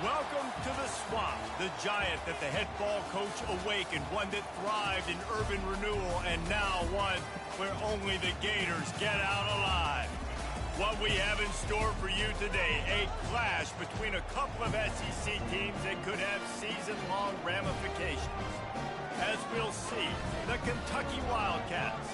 Welcome to the swamp, the giant that the head ball coach awakened, one that thrived in urban renewal, and now one where only the Gators get out alive. What we have in store for you today, a clash between a couple of SEC teams that could have season-long ramifications. As we'll see, the Kentucky Wildcats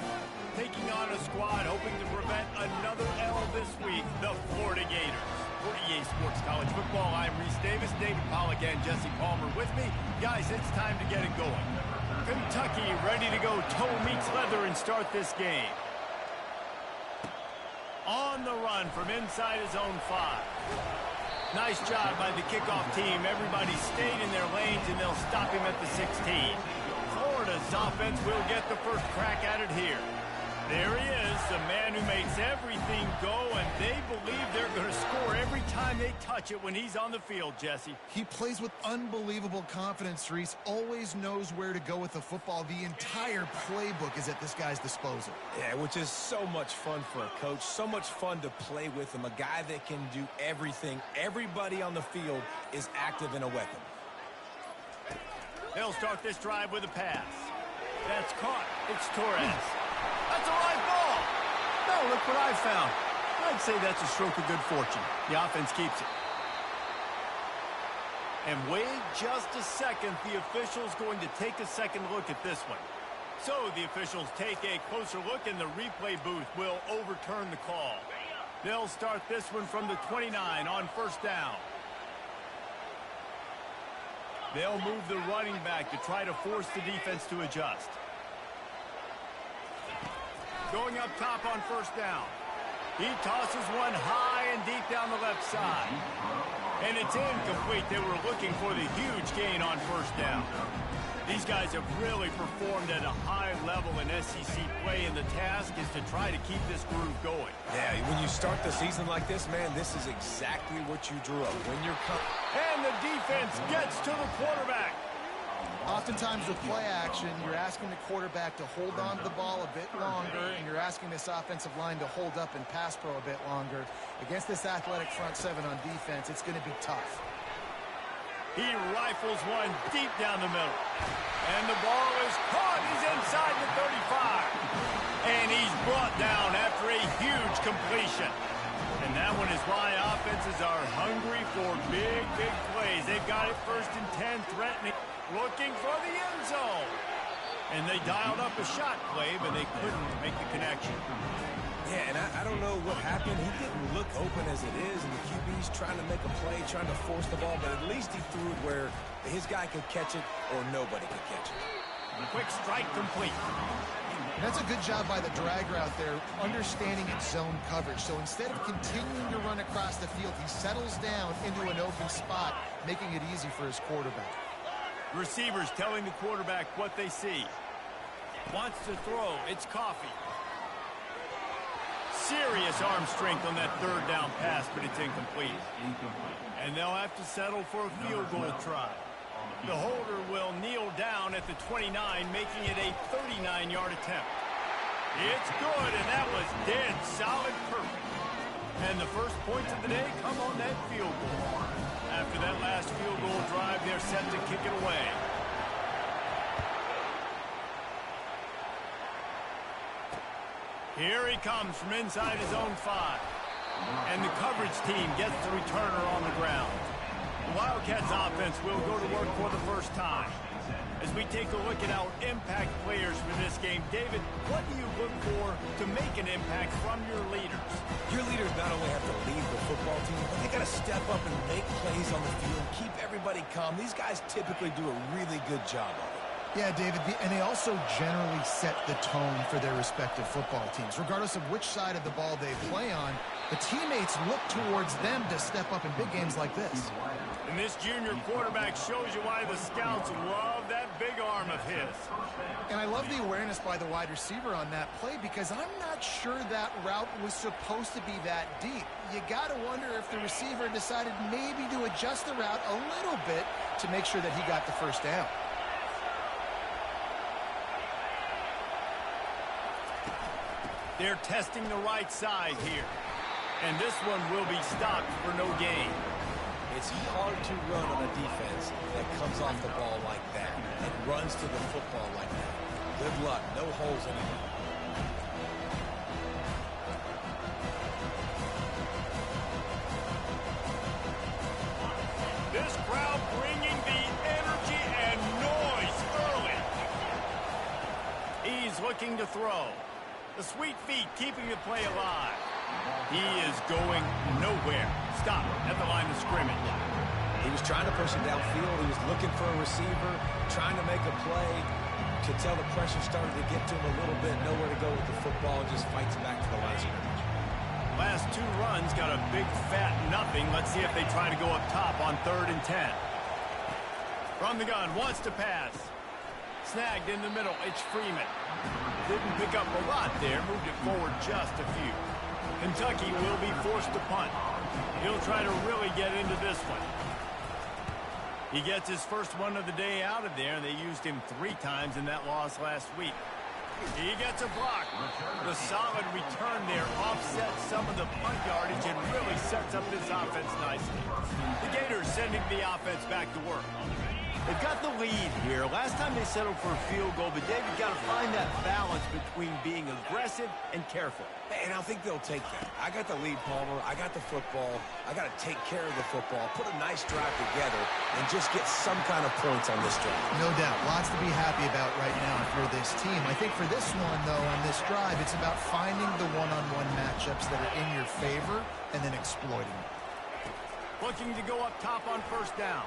taking on a squad hoping to prevent another L this week, the Florida Gators. For EA Sports College Football, I'm Reese Davis, David Pollack, and Jesse Palmer with me. Guys, it's time to get it going. Kentucky ready to go toe meets leather and start this game. On the run from inside his own 5. Nice job by the kickoff team. Everybody stayed in their lanes, and they'll stop him at the 16. Florida's offense will get the first crack at it here. There he is, the man who makes everything go, and they believe they're going to score every time they touch it when he's on the field, Jesse. He plays with unbelievable confidence, Reese. Always knows where to go with the football. The entire playbook is at this guy's disposal. Yeah, which is so much fun for a coach, so much fun to play with him, a guy that can do everything. Everybody on the field is active in a weapon. They'll start this drive with a pass. That's caught. It's Torres. That's a live ball. Oh, look what I found. I'd say that's a stroke of good fortune. The offense keeps it. And wait just a second. The official's going to take a second look at this one. So the officials take a closer look, and the replay booth will overturn the call. They'll start this one from the 29 on first down. They'll move the running back to try to force the defense to adjust. Going up top on first down. He tosses one high and deep down the left side. And it's incomplete. They were looking for the huge gain on first down. These guys have really performed at a high level in SEC play, and the task is to try to keep this groove going. Yeah, when you start the season like this, man, this is exactly what you drew up. When you're and the defense gets to the quarterback. Oftentimes with play action, you're asking the quarterback to hold on to the ball a bit longer, and you're asking this offensive line to hold up and pass pro a bit longer. Against this athletic front seven on defense, it's going to be tough. He rifles one deep down the middle. And the ball is caught. He's inside the 35. And he's brought down after a huge completion. And that one is why offenses are hungry for big, big plays. They've got it first and 10, threatening, looking for the end zone. And they dialed up a shot play, but they couldn't make the connection. Yeah, and I don't know what happened. He didn't look open as it is, and the QB's trying to make a play, trying to force the ball, but at least he threw it where his guy could catch it or nobody could catch it. Quick strike complete. And that's a good job by the dragger out there, understanding its zone coverage. So instead of continuing to run across the field, he settles down into an open spot, making it easy for his quarterback. Receivers telling the quarterback what they see. Wants to throw. It's Coffee. Serious arm strength on that third down pass, but it's incomplete. And they'll have to settle for a field goal try. The holder will kneel down at the 29, making it a 39-yard attempt. It's good, and that was dead solid perfect. And the first points of the day come on that field goal. After that last field goal drive, they're set to kick it away. Here he comes from inside his own 5. And the coverage team gets the returner on the ground. The Wildcats offense will go to work for the first time. As we take a look at our impact players for this game, David, what do you look for to make an impact from your leaders? Your leaders not only have to lead the football team, but they got to step up and make plays on the field, keep everybody calm. These guys typically do a really good job of it. Yeah, David, and they also generally set the tone for their respective football teams. Regardless of which side of the ball they play on, the teammates look towards them to step up in big games like this. And this junior quarterback shows you why the scouts love that big arm of his. And I love the awareness by the wide receiver on that play, because I'm not sure that route was supposed to be that deep. You got to wonder if the receiver decided maybe to adjust the route a little bit to make sure that he got the first down. They're testing the right side here. And this one will be stopped for no gain. It's hard to run on a defense that comes off the ball like that and runs to the football like that. Good luck. No holes anymore. This crowd bringing the energy and noise early. He's looking to throw. The sweet feet keeping the play alive. He is going nowhere. Stop at the line of scrimmage. He was trying to push it downfield. He was looking for a receiver, trying to make a play. Could tell the pressure started to get to him a little bit. Nowhere to go with the football, and just fights back to the line of scrimmage. Last two runs got a big fat nothing. Let's see if they try to go up top on 3rd and 10. From the gun, wants to pass. Snagged in the middle, it's Freeman. Didn't pick up a lot there, moved it forward just a few. Kentucky will be forced to punt. He'll try to really get into this one. He gets his first one of the day out of there. They used him 3 times in that loss last week. He gets a block. The solid return there offsets some of the punt yardage and really sets up this offense nicely. The Gators sending the offense back to work. They've got the lead here. Last time they settled for a field goal, but Dave, you've got to find that balance between being aggressive and careful. And I think they'll take that. I got the lead, Palmer. I got the football. I got to take care of the football, put a nice drive together, and just get some kind of points on this drive. No doubt. Lots to be happy about right now for this team. I think for this one, though, on this drive, it's about finding the one-on-one matchups that are in your favor and then exploiting them. Looking to go up top on 1st down.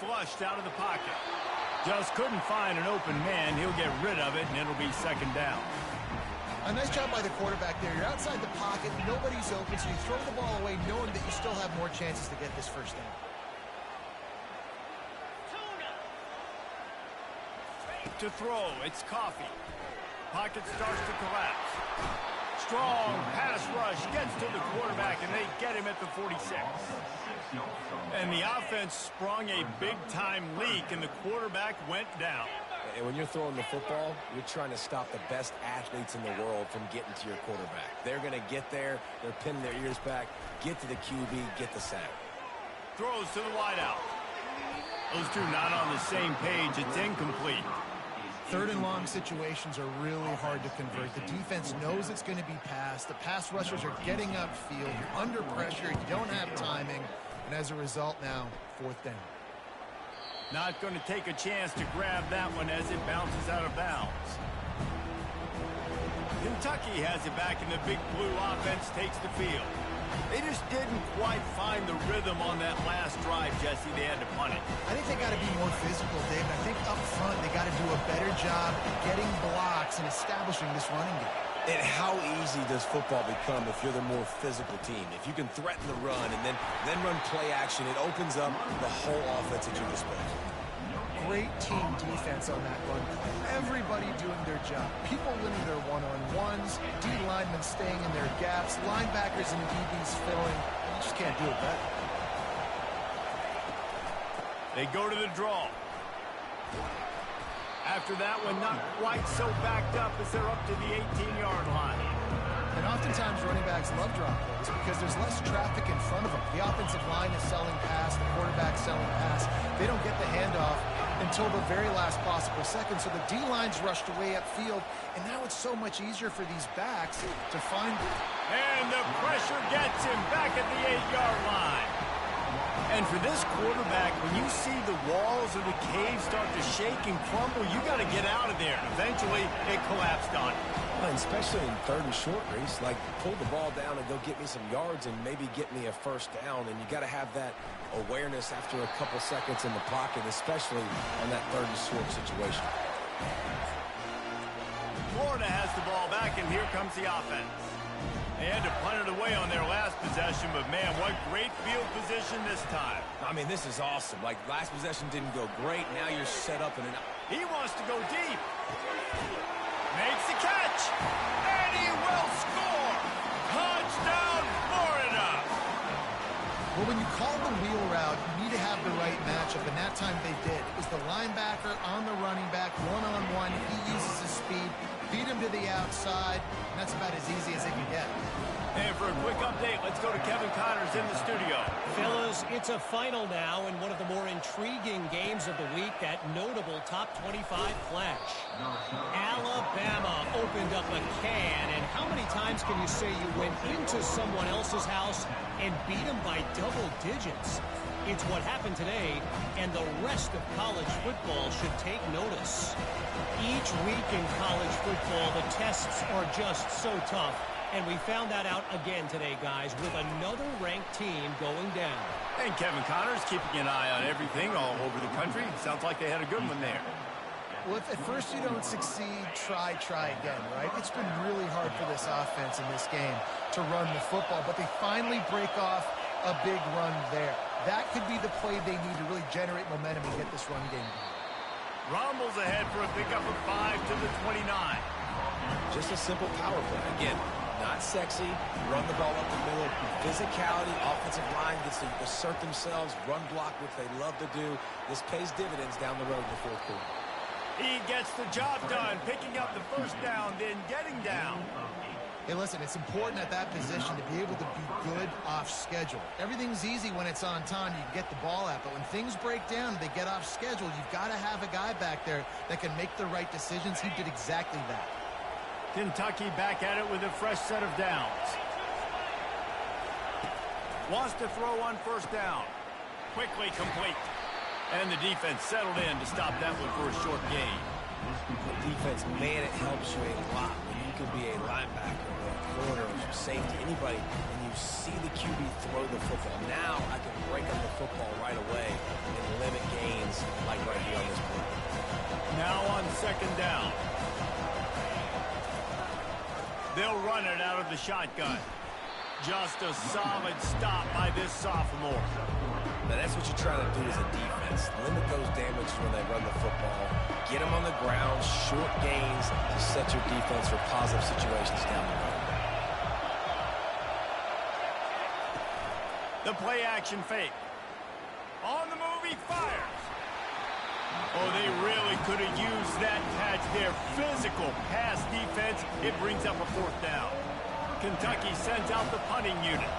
Flushed out of the pocket. Just couldn't find an open man. He'll get rid of it, and it'll be 2nd down. A nice job by the quarterback there. You're outside the pocket. Nobody's open, so you throw the ball away knowing that you still have more chances to get this 1st down. To throw, it's Coffee. Pocket starts to collapse. Strong pass rush gets to the quarterback, and they get him at the 46. And the offense sprung a big-time leak, and the quarterback went down. And when you're throwing the football, you're trying to stop the best athletes in the world from getting to your quarterback. They're going to get there. They're pinning their ears back. Get to the QB. Get the sack. Throws to the wideout. Those two not on the same page. It's incomplete. 3rd and long situations are really hard to convert. The defense knows it's going to be passed. The pass rushers are getting upfield. You're under pressure. You don't have timing. And as a result now, 4th down. Not going to take a chance to grab that one as it bounces out of bounds. Kentucky has it back, and the Big Blue offense takes the field. They just didn't quite find the rhythm on that last drive, Jesse. They had to punt it. I think they got to be more physical, David. I think up front they got to do a better job getting blocks and establishing this running game. And how easy does football become if you're the more physical team? If you can threaten the run and then run play action, it opens up the whole offense at your disposal. Great team defense on that run play. Everybody doing their job. People winning their one-on-ones, D linemen staying in their gaps, linebackers and DBs filling. You just can't do it better. They go to the draw. After that one, not quite so backed up as they're up to the 18-yard line. And oftentimes running backs love drop plays because there's less traffic in front of them. The offensive line is selling pass, the quarterback's selling pass. They don't get the handoff until the very last possible second. So the D-line's rushed away upfield, and now it's so much easier for these backs to find it. And the pressure gets him back at the 8-yard line. And for this quarterback, when you see the walls of the cave start to shake and crumble, you got to get out of there. Eventually, it collapsed on him. And especially in 3rd and short, Reese, like pull the ball down and go get me some yards and maybe get me a 1st down. And you got to have that awareness after a couple seconds in the pocket, especially on that 3rd and short situation. Florida has the ball back, and here comes the offense. They had to punt it away on their last possession, but man, what great field position this time. I mean, this is awesome. Like, last possession didn't go great. Now you're set up in an... He wants to go deep. Makes the catch. And he will score. Touchdown, Florida. Well, when you call the wheel route, you need to have the right matchup, and that time they did. It was the linebacker on the running back, one-on-one. He uses his speed. beat him to the outside, and that's about as easy as it can get. And for a quick update, let's go to Kevin Connors in the studio. Fellas, it's a final now in one of the more intriguing games of the week, that notable top 25 clash. Alabama opened up a can, and how many times can you say you went into someone else's house and beat them by double digits? It's what happened today, and the rest of college football should take notice. Each week in college football, the tests are just so tough. And we found that out again today, guys, with another ranked team going down. And Kevin Connors keeping an eye on everything all over the country. Sounds like they had a good one there. Well, if at first you don't succeed, try again, right? It's been really hard for this offense in this game to run the football, but they finally break off a big run there. That could be the play they need to really generate momentum and get this run game going. Rumbles ahead for a pickup of 5 to the 29. Just a simple power play. Again, not sexy, run the ball up the middle, physicality, offensive line gets to assert themselves, run block, which they love to do. This pays dividends down the road in the fourth quarter. He gets the job done, picking up the first down, then getting down. Hey, listen, it's important at that position to be able to be good off schedule. Everything's easy when it's on time, you get the ball out, but when things break down, they get off schedule, you've got to have a guy back there that can make the right decisions. He did exactly that. Kentucky back at it with a fresh set of downs. Wants to throw on first down. Quickly complete. And the defense settled in to stop that one for a short gain. The defense, man, it helps you a lot when you can be a linebacker or a corner or safety, anybody, and you see the QB throw the football. Now I can break up the football right away and limit gains like right here on this play. Now on second down. They'll run it out of the shotgun. Just a solid stop by this sophomore. Now that's what you're trying to do as a defense. Limit those damages when they run the football. Get them on the ground, short gains to set your defense for positive situations down the road. The play action fake. On the move, he fires. Oh, they really could have used that catch there. Physical pass defense. It brings up a fourth down. Kentucky sends out the punting unit.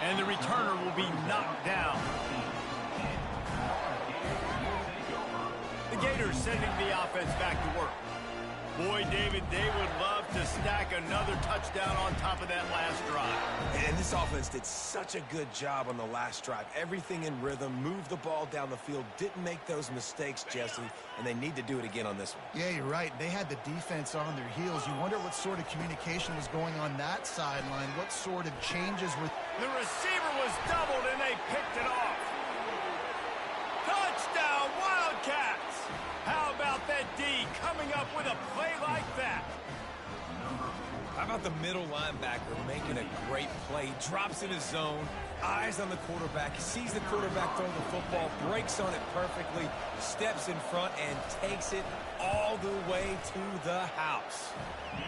And the returner will be knocked down. The Gators sending the offense back to work. Boy, David, they would love to stack another touchdown on top of that last drive. And this offense did such a good job on the last drive. Everything in rhythm, moved the ball down the field, didn't make those mistakes, Jesse, and they need to do it again on this one. Yeah, you're right. They had the defense on their heels. You wonder what sort of communication was going on that sideline, what sort of changes were... The receiver was doubled, and they picked it off. Touchdown, Wildcats! How about that D coming up with a play like that? How about the middle linebacker making a great play? He drops in his zone, eyes on the quarterback. He sees the quarterback throw the football, breaks on it perfectly, steps in front, and takes it all the way to the house.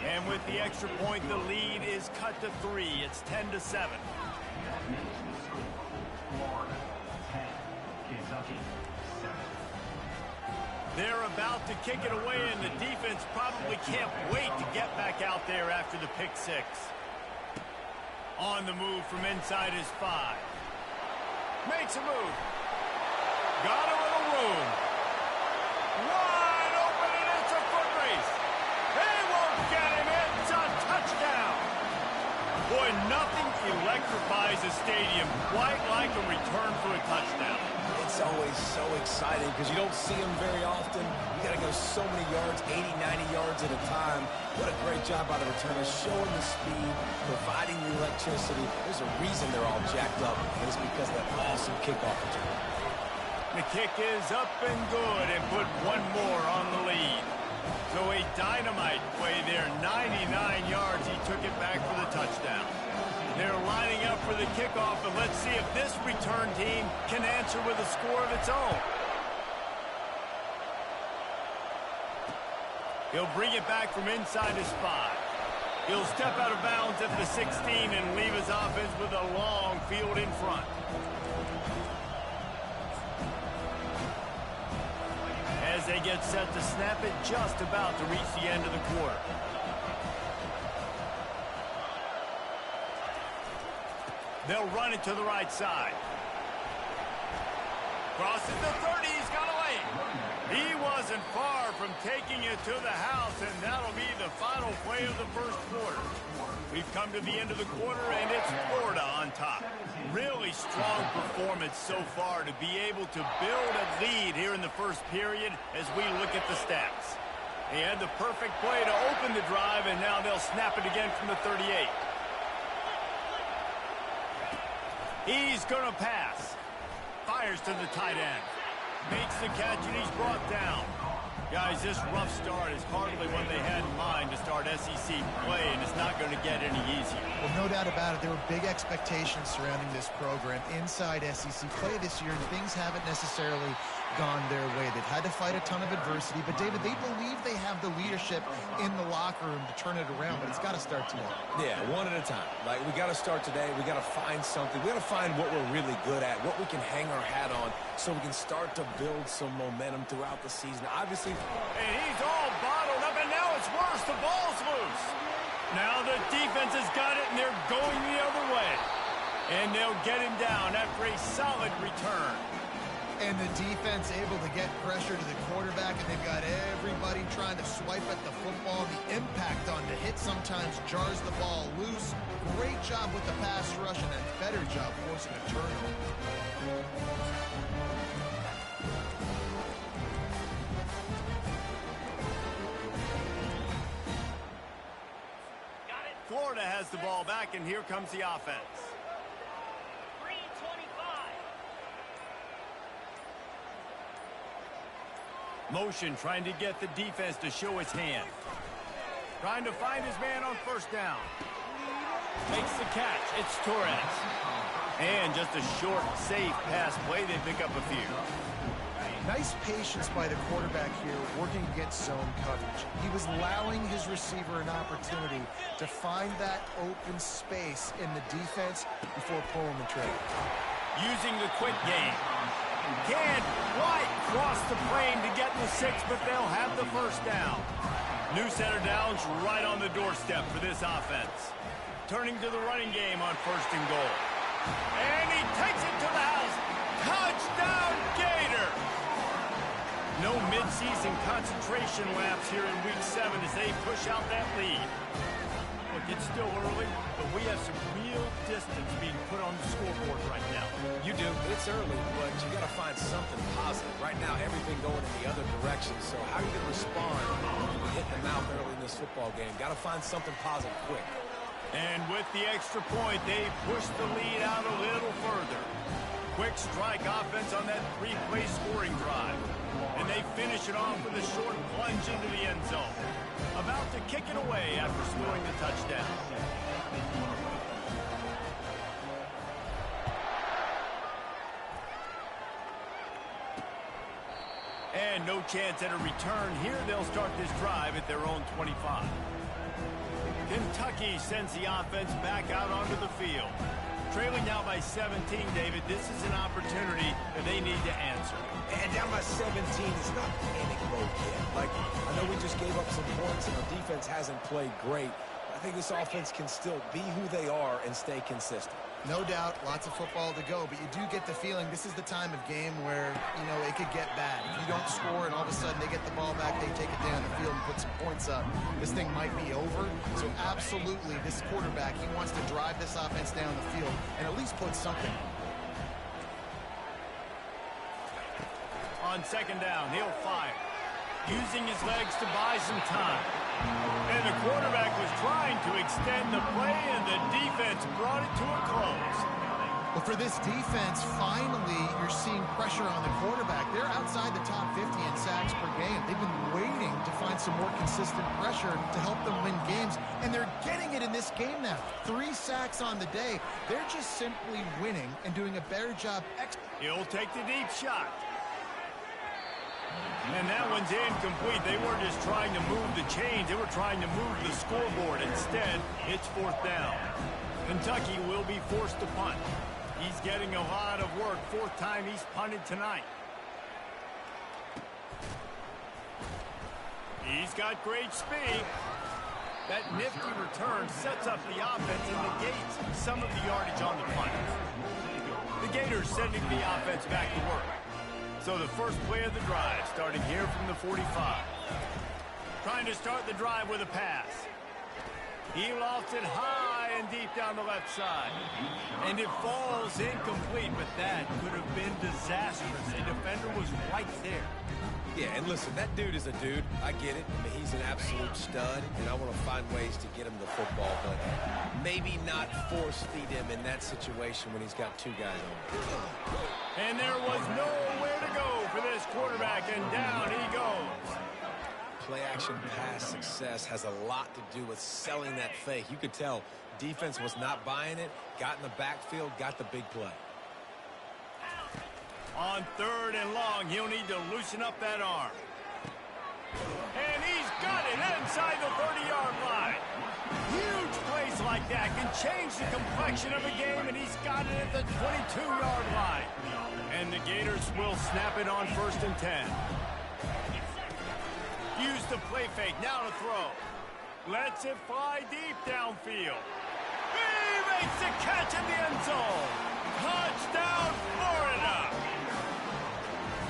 And with the extra point, the lead is cut to 3. It's 10-7. They're about to kick it away, and the defense probably can't wait to get back out there after the pick six. On the move from inside his 5. Makes a move. Got a little room. Wide open, and it's a foot race. They won't get him. It's a touchdown. Boy, nothing electrifies a stadium quite like a return for a touchdown. It's always so exciting because you don't see them very often. You got to go so many yards, 80, 90 yards at a time. What a great job by the returner, showing the speed, providing the electricity. There's a reason they're all jacked up, and it's because of that awesome kickoff return. The kick is up and good, and put one more on the lead. So a dynamite play there, 99 yards. He took it back for the touchdown. They're lining up for the kickoff, and let's see if this return team can answer with a score of its own. He'll bring it back from inside his 5. He'll step out of bounds at the 16 and leave his offense with a long field in front. As they get set to snap it, just about to reach the end of the quarter. They'll run it to the right side. Crosses the 30, he's got away. He wasn't far from taking it to the house, and that'll be the final play of the first quarter. We've come to the end of the quarter, and it's Florida on top. Really strong performance so far to be able to build a lead here in the first period as we look at the stats. They had the perfect play to open the drive, and now they'll snap it again from the 38. He's going to pass. Fires to the tight end. Makes the catch, and he's brought down. Guys, this rough start is hardly what they had in mind to start SEC play, and it's not going to get any easier. Well, no doubt about it. There were big expectations surrounding this program inside SEC play this year, and things haven't necessarily gone their way. They've had to fight a ton of adversity, but, David, they believe they have the leadership in the locker room to turn it around, but it's got to start tomorrow. Yeah, one at a time. Like, we got to start today. We got to find something. We got to find what we're really good at, what we can hang our hat on, so we can start to build some momentum throughout the season. Obviously, and he's all bottled up, and now it's worse. The ball's loose. Now the defense has got it, and they're going the other way. And they'll get him down after a solid return. And the defense able to get pressure to the quarterback, and they've got everybody trying to swipe at the football. The impact on the hit sometimes jars the ball loose. Great job with the pass rush, and a better job forcing a turnover. Florida has the ball back, and here comes the offense. 3:25. Motion trying to get the defense to show his hand. Trying to find his man on first down. Makes the catch. It's Torres. And just a short, safe pass play. They pick up a few. Nice patience by the quarterback here, working against zone coverage. He was allowing his receiver an opportunity to find that open space in the defense before pulling the trigger. Using the quick game. Can't quite cross the plane to get in the 6, but they'll have the first down. New center downs right on the doorstep for this offense. Turning to the running game on first and goal. And he takes it to the house. Touchdown, Gator! No midseason concentration laps here in Week 7 as they push out that lead. Look, it's still early, but we have some real distance being put on the scoreboard right now. you do. It's early, but you got to find something positive. Right now, everything going in the other direction. So how are you going to respond when you hit the mouth early in this football game? Got to find something positive quick. And with the extra point, they push the lead out a little further. Quick strike offense on that three-play scoring drive. And they finish it off with a short plunge into the end zone. About to kick it away after scoring the touchdown. And no chance at a return here. They'll start this drive at their own 25. Kentucky sends the offense back out onto the field. Trailing now by 17, David, this is an opportunity that they need to answer. And down by 17, it's not panic mode yet. Like, I know we just gave up some points and our defense hasn't played great. I think this offense can still be who they are and stay consistent. No doubt, lots of football to go, but you do get the feeling this is the time of game where, you know, it could get bad. If you don't score and all of a sudden they get the ball back, they take it down the field and put some points up, this thing might be over. So absolutely, this quarterback, he wants to drive this offense down the field and at least put something. On second down, he'll fire. Using his legs to buy some time. And the quarterback was trying to extend the play, and the defense brought it to a close. Well, for this defense, finally, you're seeing pressure on the quarterback. They're outside the top 50 in sacks per game. They've been waiting to find some more consistent pressure to help them win games, and they're getting it in this game now. 3 sacks on the day. They're just simply winning and doing a better job. He'll take the deep shot. And that one's incomplete. They weren't just trying to move the chains. They were trying to move the scoreboard. Instead, it's fourth down. Kentucky will be forced to punt. He's getting a lot of work. Fourth time he's punted tonight. He's got great speed. That nifty return sets up the offense and negates some of the yardage on the punt. The Gators sending the offense back to work. So the first play of the drive, starting here from the 45. Trying to start the drive with a pass. He lofts it high and deep down the left side. And it falls incomplete, but that could have been disastrous. The defender was right there. Yeah, and listen, that dude is a dude. I get it. I mean, he's an absolute stud, and I want to find ways to get him the football, but maybe not force feed him in that situation when he's got two guys on him. And there was nowhere to go for this quarterback, and down he goes. Play-action pass success has a lot to do with selling that fake. You could tell defense was not buying it, got in the backfield, got the big play. On third and long, he'll need to loosen up that arm. And he's got it inside the 30-yard line. Huge plays like that can change the complexion of a game, and he's got it at the 22-yard line. And the Gators will snap it on 1st and 10. Use the play fake, now to throw. Lets it fly deep downfield. He makes the catch in the end zone. Touchdown, Florida.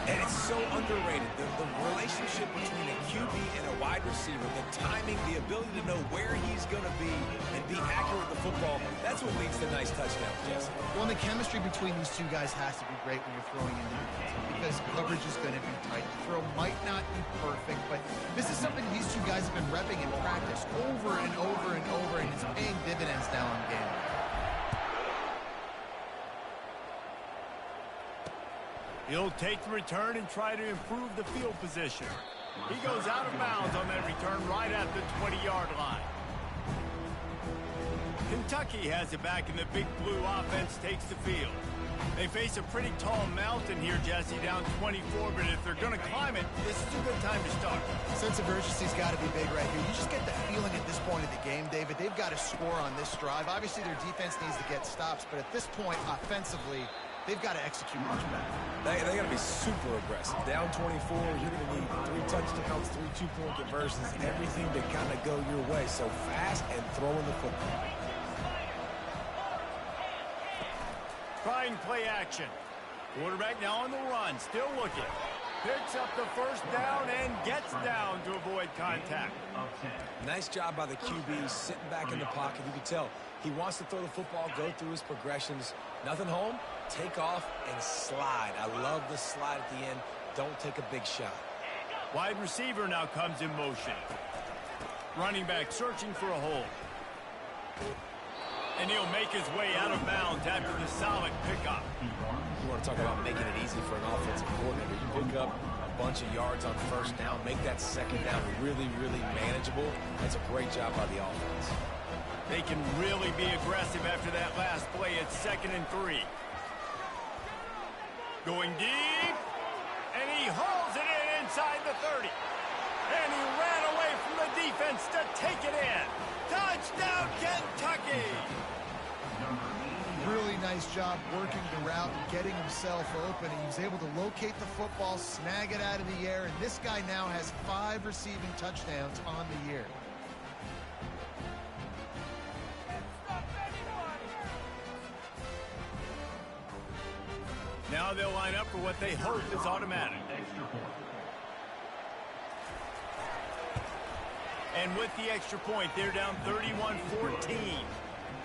And it's so underrated. The relationship between a QB and a wide receiver, the timing, the ability to know where he's going to be and be accurate with the football, that's what leads to nice touchdowns, Jesse. Well, and the chemistry between these two guys has to be great when you're throwing into the zone because coverage is going to be tight. The throw might not be perfect, but this is something these two guys have been repping in practice over and over and over, and it's paying dividends now in game. He'll take the return and try to improve the field position. He goes out of bounds on that return right at the 20-yard line. Kentucky has it back, and the Big Blue offense takes the field. They face a pretty tall mountain here, Jesse, down 24, but if they're going to climb it, this is a good time to start. Sense of urgency's got to be big right here. You just get the feeling at this point of the game, David, they've got to score on this drive. Obviously, their defense needs to get stops, but at this point, offensively, they've got to execute much better. They got to be super aggressive. Down 24, you're going to need 3 touchdowns, 3 two-point conversions, everything to kind of go your way. So fast and throwing the football. Trying play action. Quarterback now on the run, still looking. Picks up the first down and gets down to avoid contact. Nice job by the QB, sitting back in the pocket. You can tell he wants to throw the football, go through his progressions. Nothing home, take off and slide. I love the slide at the end. Don't take a big shot. Wide receiver now comes in motion. Running back searching for a hole. And he'll make his way out of bounds after the solid pickup. You want to talk about making it easy for an offensive coordinator. You pick up a bunch of yards on first down, make that second down really, really manageable. That's a great job by the offense. They can really be aggressive after that last play. It's 2nd and 3. Going deep, and he hauls it in inside the 30. And he ran away from the defense to take it in. Touchdown, Kentucky! Really nice job working the route and getting himself open. He was able to locate the football, snag it out of the air, and this guy now has 5 receiving touchdowns on the year. Now they'll line up for what they hope is automatic. And with the extra point, they're down 31-14.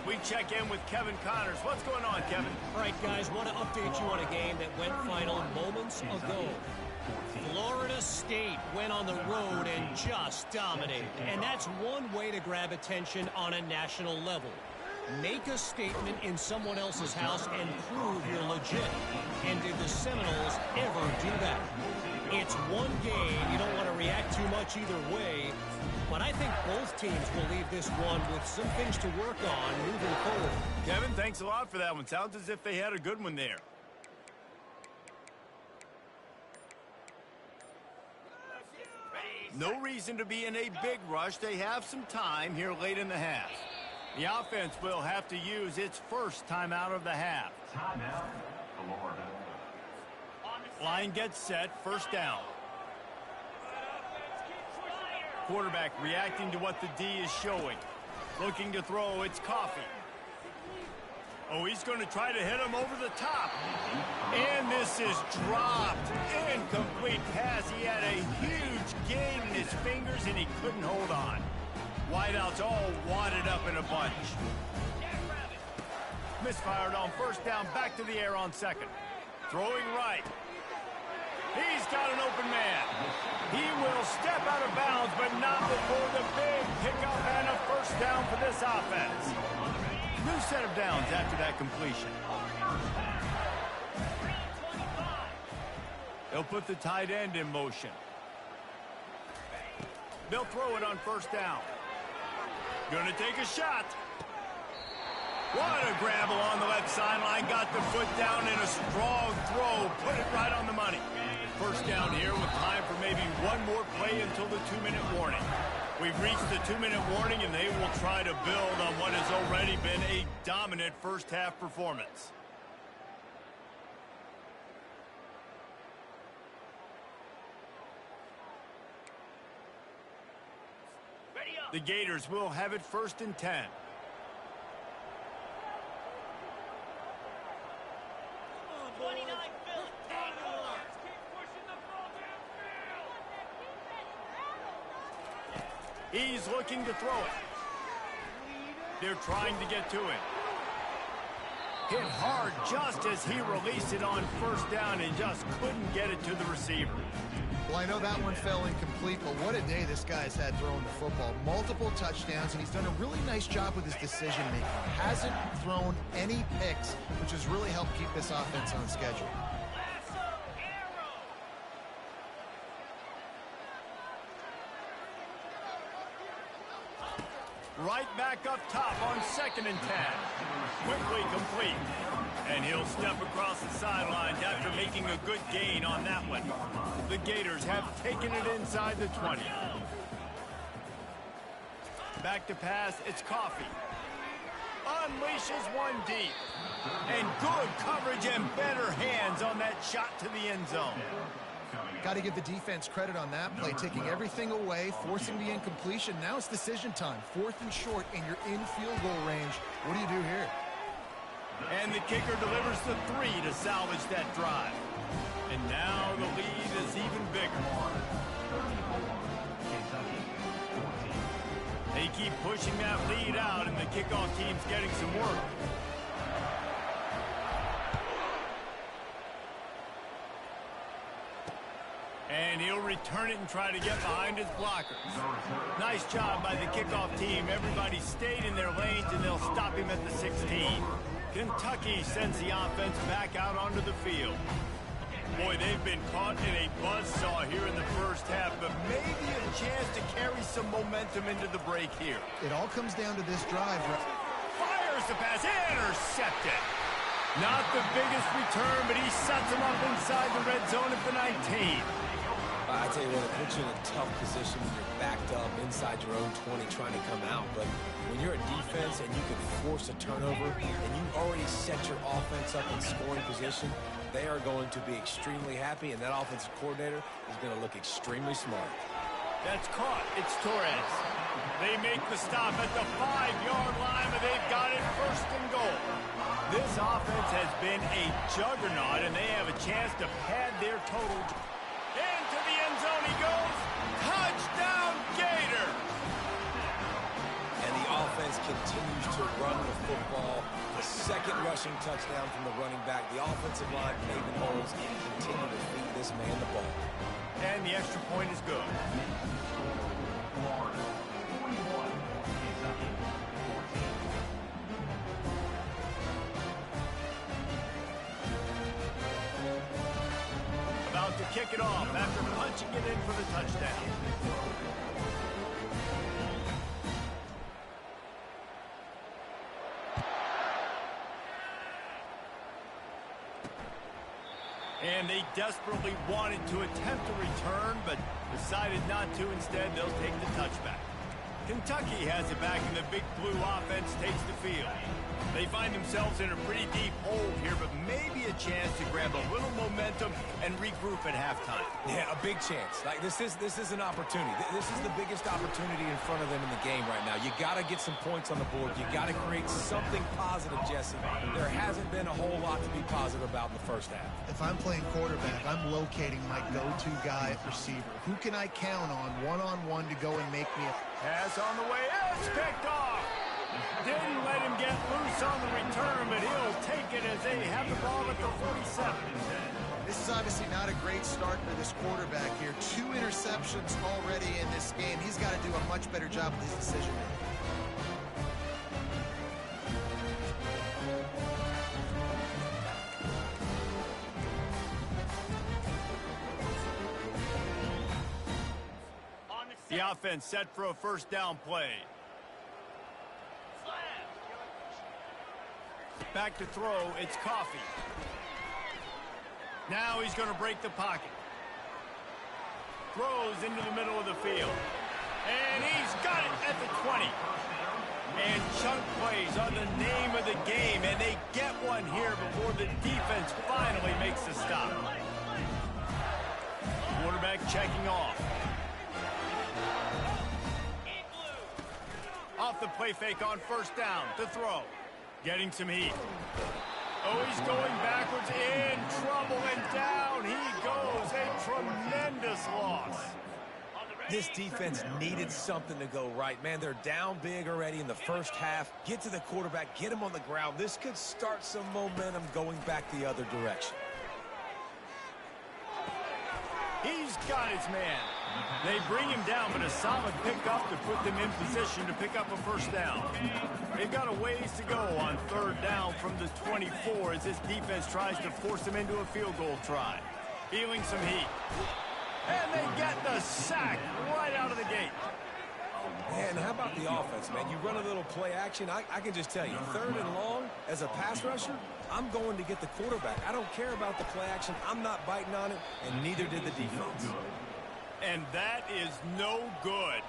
We check in with Kevin Connors. What's going on, Kevin? All right, guys, want to update you on a game that went final moments ago. Florida State went on the road and just dominated. And that's one way to grab attention on a national level. Make a statement in someone else's house and prove you're legit. And did the Seminoles ever do that? It's one game. You don't want to react too much either way. But I think both teams will leave this one with some things to work on moving forward. Kevin, thanks a lot for that one. Sounds as if they had a good one there. No reason to be in a big rush. They have some time here late in the half. The offense will have to use its first timeout of the half. Line gets set, first down. Quarterback reacting to what the D is showing. Looking to throw, it's Coffee. Oh, he's going to try to hit him over the top. And this is dropped. Incomplete pass. He had a huge gain in his fingers, and he couldn't hold on. Wideouts all wadded up in a bunch. Misfired on first down, back to the air on second. Throwing right. He's got an open man. He will step out of bounds, but not before the big pickup and a first down for this offense. New set of downs after that completion. They'll put the tight end in motion. They'll throw it on first down. Gonna take a shot. What a grab along the left sideline. Got the foot down in a strong throw. Put it right on the money. First down here with time for maybe one more play until the 2-minute warning. We've reached the 2-minute warning, and they will try to build on what has already been a dominant first-half performance. The Gators will have it 1st and 10. He's looking to throw it. They're trying to get to it. Hit hard just as he released it on first down and just couldn't get it to the receiver. Well, I know that one fell incomplete, but what a day this guy's had throwing the football. Multiple touchdowns, and he's done a really nice job with his decision-making. Hasn't thrown any picks, which has really helped keep this offense on schedule. Right back up top on 2nd and 10. Quickly complete. And he'll step across the sidelines after making a good gain on that one. The Gators have taken it inside the 20. Back to pass, it's Coffee. Unleashes one deep. And good coverage and better hands on that shot to the end zone. Got to give the defense credit on that play, taking everything away, forcing the incompletion. Now it's decision time. 4th and short, and you're in field goal range. What do you do here? And the kicker delivers the 3 to salvage that drive. And now the lead is even bigger. They keep pushing that lead out, and the kickoff team's getting some work. And he'll return it and try to get behind his blockers. Nice job by the kickoff team. Everybody stayed in their lanes, and they'll stop him at the 16. Kentucky sends the offense back out onto the field. Boy, they've been caught in a buzzsaw here in the first half, but maybe a chance to carry some momentum into the break here. It all comes down to this drive. Fires the pass, intercepted. Not the biggest return, but he sets him up inside the red zone at the 19. I tell you what, it puts you in a tough position when you're backed up inside your own 20 trying to come out. But when you're a defense and you can force a turnover and you already set your offense up in scoring position, they are going to be extremely happy, and that offensive coordinator is going to look extremely smart. That's caught. It's Torres. They make the stop at the 5-yard line, but they've got it 1st and goal. This offense has been a juggernaut, and they have a chance to pad their total. Into the end zone he goes. Touchdown, Gator! And the offense continues to run the football. The 2nd rushing touchdown from the running back. The offensive line paving holes and continue to feed this man the ball. And the extra point is good. About to kick it off after punching it in for the touchdown. And they desperately wanted to attempt a return, but decided not to. Instead, they'll take the touchback. Kentucky has it back, and the Big Blue offense takes the field. They find themselves in a pretty deep hole here, but maybe a chance to grab a little momentum and regroup at halftime. Yeah, a big chance. Like this is an opportunity. This is the biggest opportunity in front of them in the game right now. You got to get some points on the board. You got to create something positive, Jesse. There hasn't been a whole lot to be positive about in the first half. If I'm playing quarterback, I'm locating my go-to guy at receiver. Who can I count on one-on-one to go and make me a pass on the way? It's picked off. Didn't let him get loose on the return, but he'll take it as they have the ball at the 47. This is obviously not a great start for this quarterback here. 2 interceptions already in this game. He's got to do a much better job with his decision making. The offense set for a first down play. Back to throw, it's Coffee. Now he's going to break the pocket. Throws into the middle of the field. And he's got it at the 20. And chunk plays are the name of the game, and they get one here before the defense finally makes the stop. Quarterback checking off. Off the play fake on first down to throw. Getting some heat. Oh, he's going backwards, in trouble, and down he goes. A tremendous loss. This defense needed something to go right. Man, they're down big already in the first half. Get to the quarterback, get him on the ground. This could start some momentum going back the other direction. He's got his man. They bring him down, but a solid pickup to put them in position to pick up a first down. They've got a ways to go on third down from the 24 as this defense tries to force them into a field goal try. Feeling some heat. And they get the sack right out of the gate. Man, how about the offense, man? You run a little play action. I can just tell you, third and long, as a pass rusher, I'm going to get the quarterback. I don't care about the play action. I'm not biting on it, and neither did the defense. And that is no good.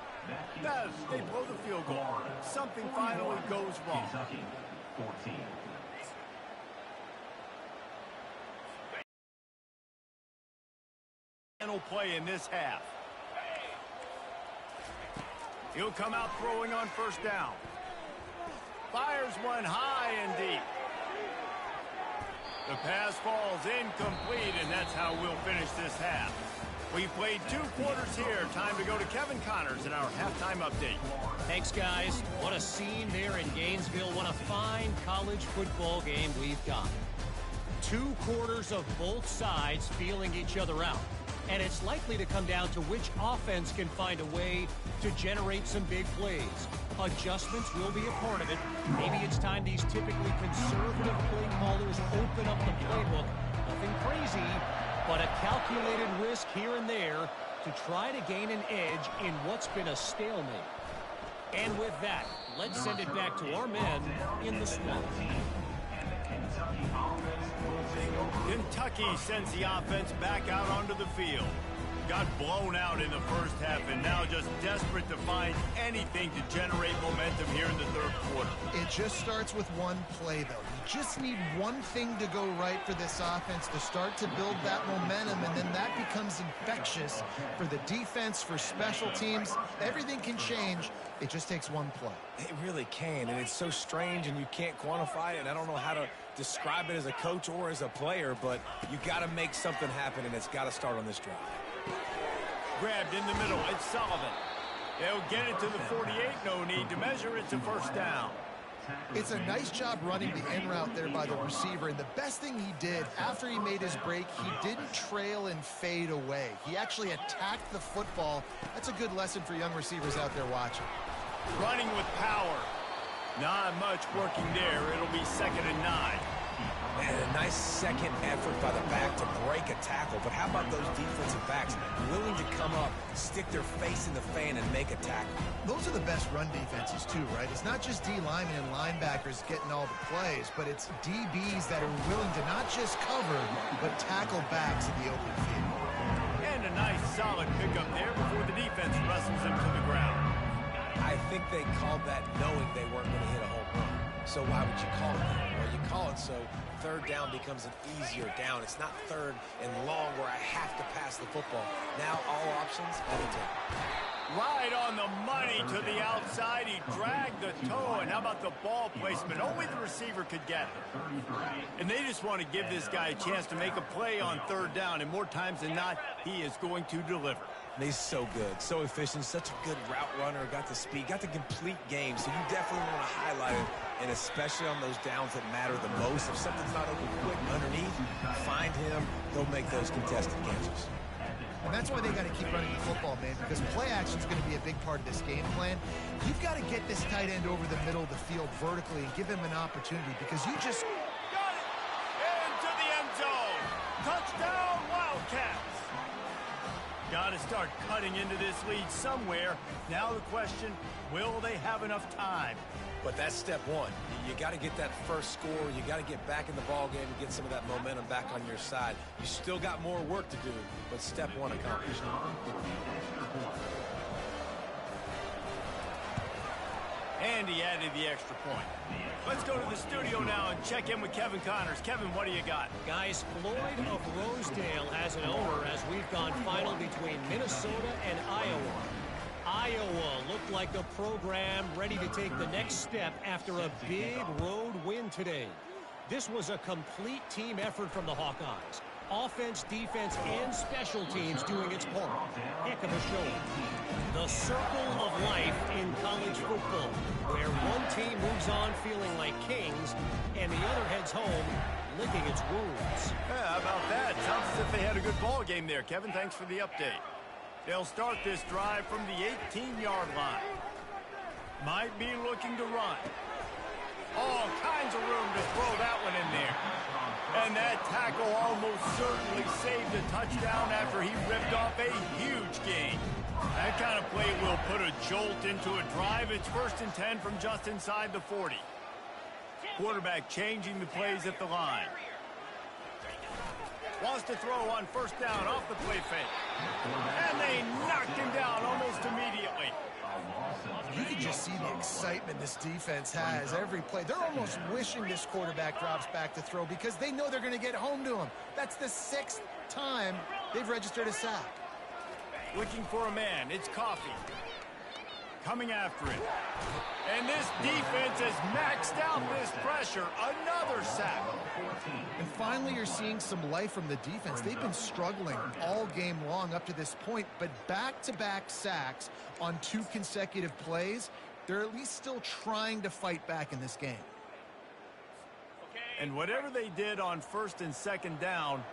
They blow the field goal. Something finally goes wrong. Final play in this half. He'll come out throwing on first down. Fires one high and deep. The pass falls incomplete, and that's how we'll finish this half. We've played 2 quarters here. Time to go to Kevin Connors in our halftime update. Thanks, guys. What a scene there in Gainesville. What a fine college football game we've got. 2 quarters of both sides feeling each other out. And it's likely to come down to which offense can find a way to generate some big plays. Adjustments will be a part of it. Maybe it's time these typically conservative play callers open up the playbook. Nothing crazy, but a calculated risk here and there to try to gain an edge in what's been a stalemate. And with that, let's send it back to our men in the swamp. Kentucky sends the offense back out onto the field. Got blown out in the first half and now just desperate to find anything to generate momentum here in the third quarter. It just starts with one play, though. You just need one thing to go right for this offense to start to build that momentum, and then that becomes infectious for the defense, for special teams. Everything can change. It just takes one play. It really can, and it's so strange, and you can't quantify it, and I don't know how to describe it as a coach or as a player, but you got to make something happen, and it's got to start on this drive. Grabbed in the middle, it's Sullivan. They'll get it to the 48, no need to measure, it's a first down. It's a nice job running the in route there by the receiver, and the best thing he did after he made his break, he didn't trail and fade away. He actually attacked the football. That's a good lesson for young receivers out there watching. Running with power. Not much working there. It'll be 2nd and 9. And a nice nice second effort by the back to break a tackle. But how about those defensive backs willing to come up, stick their face in the fan, and make a tackle? Those are the best run defenses, too, right? It's not just D linemen and linebackers getting all the plays, but it's DBs that are willing to not just cover, but tackle backs in the open field. And a nice solid pickup there before the defense wrestles him to the ground. I think they called that knowing they weren't going to hit a home run. So why would you call it that? Well, you call it so third down becomes an easier down. It's not third and long where I have to pass the football. Now all options on the table. Right on the money to the outside. He dragged the toe, and how about the ball placement? Only the receiver could get it. And they just want to give this guy a chance to make a play on third down, and more times than not, he is going to deliver. He's so good, so efficient, such a good route runner, got the speed, got the complete game, so you definitely want to highlight it, and especially on those downs that matter the most. If something's not open quick underneath, find him, he'll make those contested catches. And that's why they got to keep running the football, man, because play action is going to be a big part of this game plan. You've got to get this tight end over the middle of the field vertically and give him an opportunity, because you just... Got it! Into the end zone! Touchdown, Wildcats! Got to start cutting into this lead somewhere. Now the question, will they have enough time? But that's step one. You got to get that first score. You got to get back in the ball game and get some of that momentum back on your side. You still got more work to do, but step one accomplished. And he added the extra point. Let's go to the studio now and check in with Kevin Connors. Kevin, what do you got? Guys, Floyd of Rosedale has an owner as we've gone final between Minnesota and Iowa. Iowa looked like a program ready to take the next step after a big road win today. This was a complete team effort from the Hawkeyes. Offense, defense, and special teams doing its part. Heck of a show. The circle of life in college football, where one team moves on feeling like kings, and the other heads home licking its wounds. Yeah, how about that? Sounds as if they had a good ball game there. Kevin, thanks for the update. They'll start this drive from the 18-yard line. Might be looking to run. All kinds of room to throw that one in there. And that tackle almost certainly saved a touchdown after he ripped off a huge gain. That kind of play will put a jolt into a drive. It's 1st and 10 from just inside the 40. Quarterback changing the plays at the line. Wants to throw on 1st down off the play fake. And they knocked him down almost immediately. You can just see the excitement this defense has every play. They're almost wishing this quarterback drops back to throw because they know they're going to get home to him. That's the 6th time they've registered a sack. Looking for a man. It's Coffee. Coming after him. And this defense has maxed out this pressure. Another sack. And finally, you're seeing some life from the defense. They've been struggling all game long up to this point, but back-to-back sacks on 2 consecutive plays, they're at least still trying to fight back in this game. And whatever they did on 1st and 2nd down,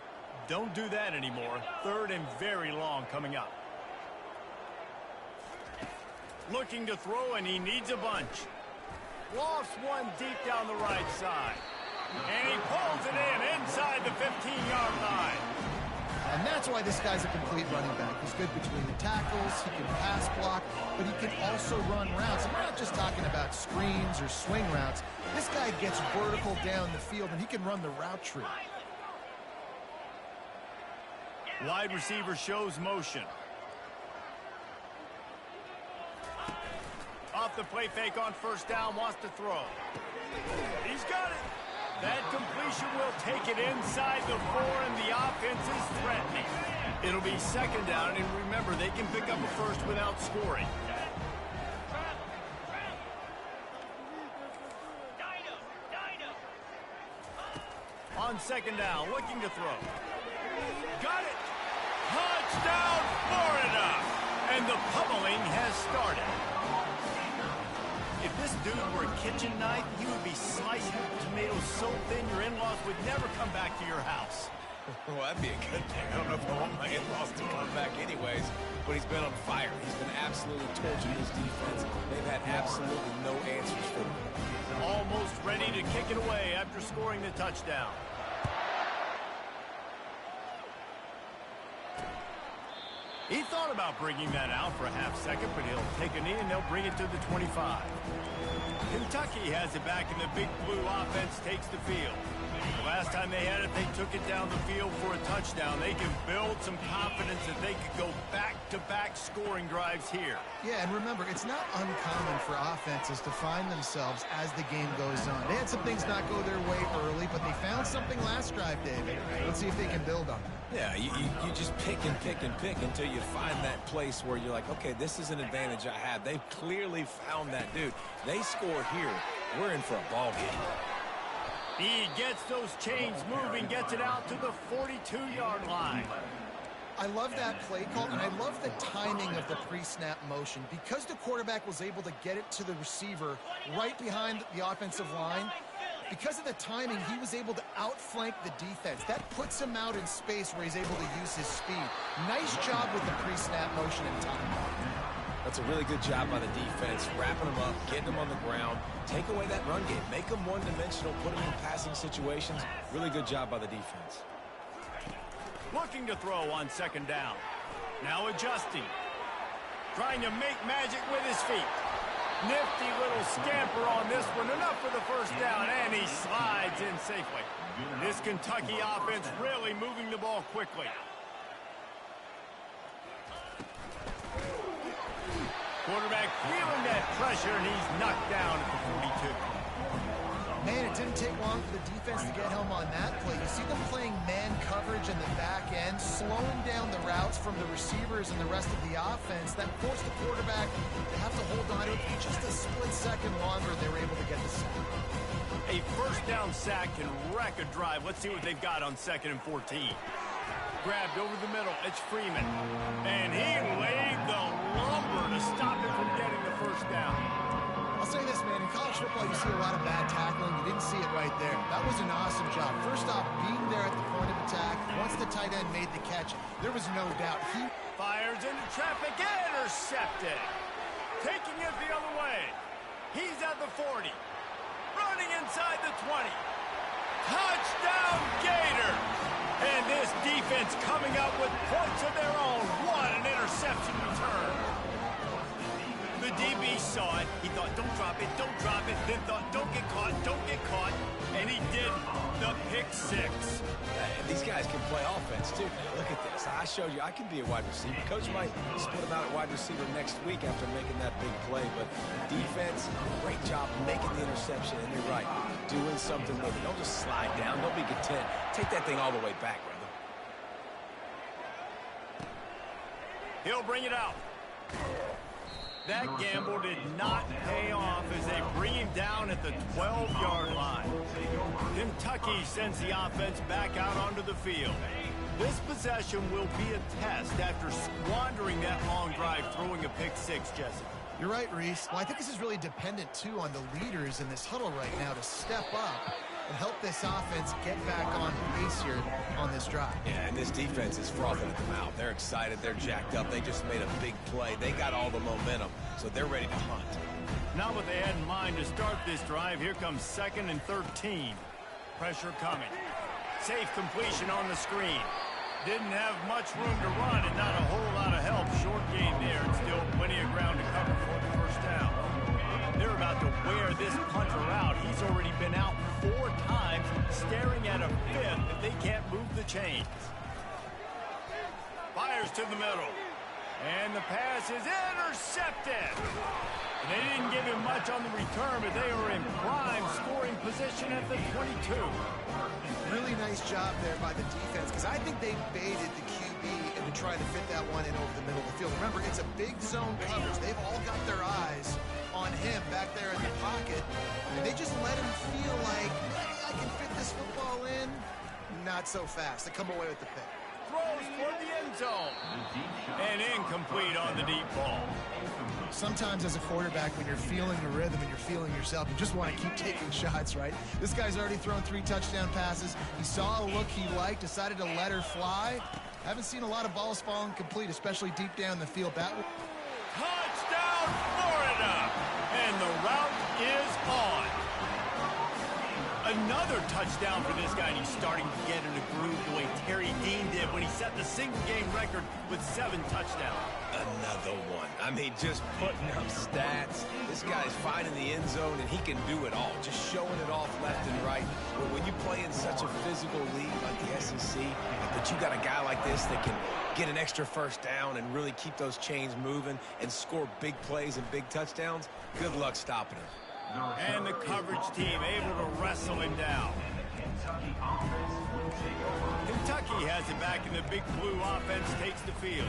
don't do that anymore. 3rd and very long coming up. Looking to throw, and he needs a bunch. Lofts one deep down the right side. And he pulls it in inside the 15-yard line. And that's why this guy's a complete running back. He's good between the tackles, he can pass block, but he can also run routes. And we're not just talking about screens or swing routes. This guy gets vertical down the field, and he can run the route tree. Wide receiver shows motion. Off the play fake on 1st down, wants to throw. He's got it. That completion will take it inside the 4, and the offense is threatening. It'll be 2nd down, and remember, they can pick up a first without scoring. On 2nd down, looking to throw. Got it. Touchdown, Florida. And the pummeling has started. If this dude were a kitchen knife, he would be slicing tomatoes so thin your in-laws would never come back to your house. Well, that'd be a good thing. I don't know if I want my in-laws to come back anyways, but he's been on fire. He's been absolutely torching his defense. They've had absolutely no answers for him. Almost ready to kick it away after scoring the touchdown. He thought about bringing that out for a half second, but he'll take a knee and they'll bring it to the 25. Kentucky has it back, and the Big Blue offense takes the field. The last time they had it, they took it down the field for a touchdown. They can build some confidence that they could go back-to-back scoring drives here. Yeah, and remember, it's not uncommon for offenses to find themselves as the game goes on. They had some things not go their way early, but they found something last drive, David. Let's see if they can build on it. Yeah, you just pick and pick and pick until you find that place where you're like, okay, this is an advantage I have. They've clearly found that dude. They score here. We're in for a ball game. He gets those chains moving, gets it out to the 42-yard line. I love that play call, and I love the timing of the pre-snap motion. Because the quarterback was able to get it to the receiver right behind the offensive line, because of the timing, he was able to outflank the defense. That puts him out in space where he's able to use his speed. Nice job with the pre-snap motion and timing. That's a really good job by the defense, wrapping them up, getting them on the ground, take away that run game, make them one-dimensional, put them in passing situations. Really good job by the defense. Looking to throw on second down. Now adjusting. Trying to make magic with his feet. Nifty little scamper on this one. Enough for the first down, and he slides in safely. This Kentucky offense really moving the ball quickly. Quarterback feeling that pressure, and he's knocked down at the 42. Man, it didn't take long for the defense to get home on that play. You see them playing man coverage in the back end, slowing down the routes from the receivers and the rest of the offense. That forced the quarterback to have to hold on to it for just a split second longer. They were able to get the sack. A first down sack can wreck a drive. Let's see what they've got on 2nd and 14. Grabbed over the middle. It's Freeman. And he laid the lumber to stop him from getting the first down. I'll say this, man. In college football, you see a lot of bad tackling. You didn't see it right there. That was an awesome job. First off, being there at the point of attack. Once the tight end made the catch, there was no doubt. He fires into traffic. Intercepted. Taking it the other way. He's at the 40. Running inside the 20. Touchdown, Gator! And this defense coming up with points of their own. What an interception return. The DB saw it. He thought, don't drop it, don't drop it. Then thought, don't get caught, don't get caught. And he did the pick six. And these guys can play offense, too. Now, look at this. I showed you I can be a wide receiver. Coach might split him out at wide receiver next week after making that big play. But defense, great job making the interception. And you're right, doing something with it. Don't just slide down. Don't be content. Take that thing all the way back, brother. He'll bring it out. That gamble did not pay off as they bring him down at the 12-yard line. Kentucky sends the offense back out onto the field. This possession will be a test after squandering that long drive, throwing a pick six, Jesse. You're right, Reese. Well, I think this is really dependent, too, on the leaders in this huddle right now to step up and help this offense get back on pace here on this drive. Yeah, and this defense is frothing at the mouth. They're excited. They're jacked up. They just made a big play. They got all the momentum, so they're ready to hunt. Not what they had in mind to start this drive. Here comes 2nd and 13. Pressure coming. Safe completion on the screen. Didn't have much room to run and not a whole lot of help. Short gain there and still plenty of ground to cover for the first down. They're about to wear this punter out. He's already been out 4 times, staring at a 5th if they can't move the chains. Fires to the middle. And the pass is intercepted. And they didn't give him much on the return, but they were in prime scoring position at the 22. Really nice job there by the defense, because I think they baited the QB into trying to fit that one in over the middle of the field. Remember, it's a big zone coverage. They've all got their eyes on him back there in the pocket, and they just let him feel like, maybe I can fit this football in. Not so fast. They come away with the pick. Throws for the end zone. And incomplete on the deep ball. Sometimes as a quarterback, when you're feeling the rhythm and you're feeling yourself, you just want to keep taking shots, right? This guy's already thrown 3 touchdown passes. He saw a look he liked, decided to let her fly. Haven't seen a lot of balls falling complete, especially deep down the field. Touchdown, Florida! And the route is on. Another touchdown for this guy, and he's starting to get in a groove the way Terry Dean did when he set the single-game record with 7 touchdowns. Another one. I mean, just putting up stats. This guy's finding the end zone, and he can do it all, just showing it off left and right. But when you play in such a physical league like the SEC, but you got a guy like this that can get an extra first down and really keep those chains moving and score big plays and big touchdowns, good luck stopping him. And the coverage team able to wrestle him down. Kentucky has it back, and the Big Blue offense takes the field.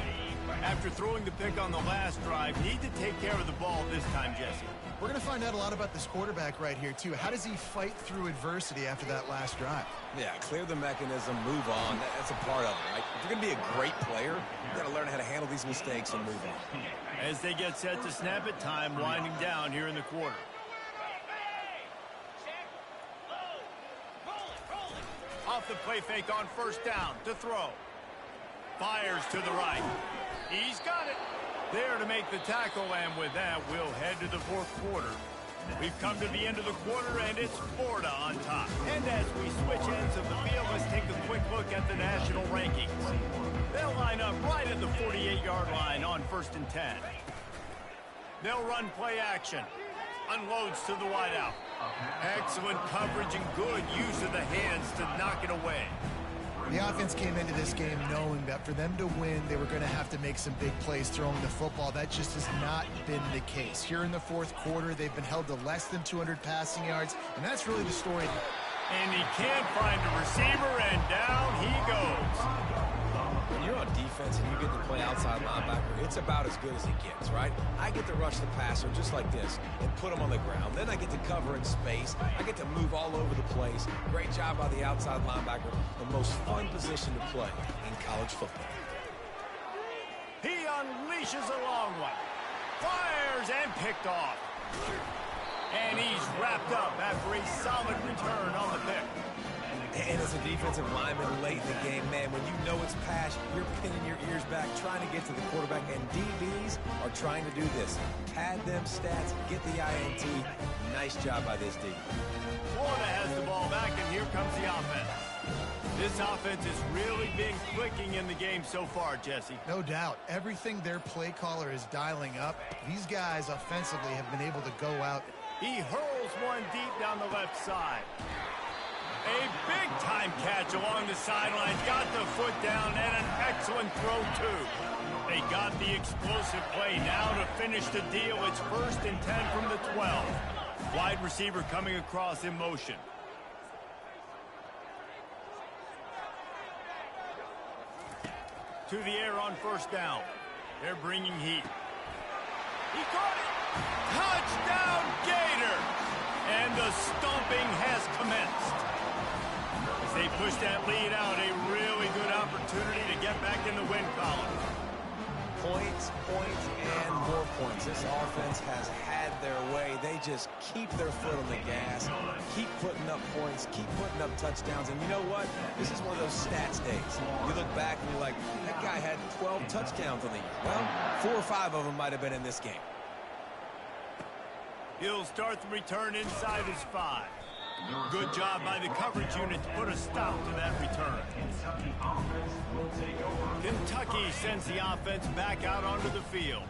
After throwing the pick on the last drive, need to take care of the ball this time, Jesse. We're going to find out a lot about this quarterback right here, too. How does he fight through adversity after that last drive? Yeah, clear the mechanism, move on. That's a part of it, right? If you're going to be a great player, you've got to learn how to handle these mistakes and move on. As they get set to snap it, time winding down here in the quarter. Off the play fake on first down to throw. Fires to the right. He's got it. There to make the tackle, and with that, we'll head to the fourth quarter. We've come to the end of the quarter, and it's Florida on top. And as we switch ends of the field, let's take a quick look at the national rankings. They'll line up right at the 48-yard line on 1st and 10. They'll run play action. Unloads to the wideout. Excellent coverage and good use of the hands to knock it away. The offense came into this game knowing that for them to win, they were going to have to make some big plays throwing the football. That just has not been the case. Here in the fourth quarter, they've been held to less than 200 passing yards, and that's really the story. And he can't find a receiver, and down he goes. When you're on defense and you get to play outside linebacker, it's about as good as it gets, right? I get to rush the passer just like this and put him on the ground. Then I get to cover in space. I get to move all over the place. Great job by the outside linebacker. The most fun position to play in college football. He unleashes a long one. Fires and picked off. And he's wrapped up after a solid return on the pick. And as a defensive lineman late in the game, man, when you know it's pass, you're pinning your ears back, trying to get to the quarterback, and DBs are trying to do this. Pad them stats, get the INT. Nice job by this D. Florida has the ball back, and here comes the offense. This offense has really been clicking in the game so far, Jesse. No doubt. Everything their play caller is dialing up, these guys offensively have been able to go out. He hurls one deep down the left side. A big-time catch along the sidelines. Got the foot down, and an excellent throw, too. They got the explosive play now to finish the deal. It's 1st and 10 from the 12. Wide receiver coming across in motion. To the air on first down. They're bringing heat. He caught it. Touchdown, Gator. And the stomping has commenced. As they push that lead out, a really good opportunity to get back in the win column. Points, and more points. This offense has had their way. They just keep their foot on the gas, keep putting up points, keep putting up touchdowns. And you know what? This is one of those stats days. You look back and you're like, that guy had 12 touchdowns on the year. Well, 4 or 5 of them might have been in this game. He'll start the return inside his 5. Good job by the coverage unit to put a stop to that return. Kentucky sends the offense back out onto the field.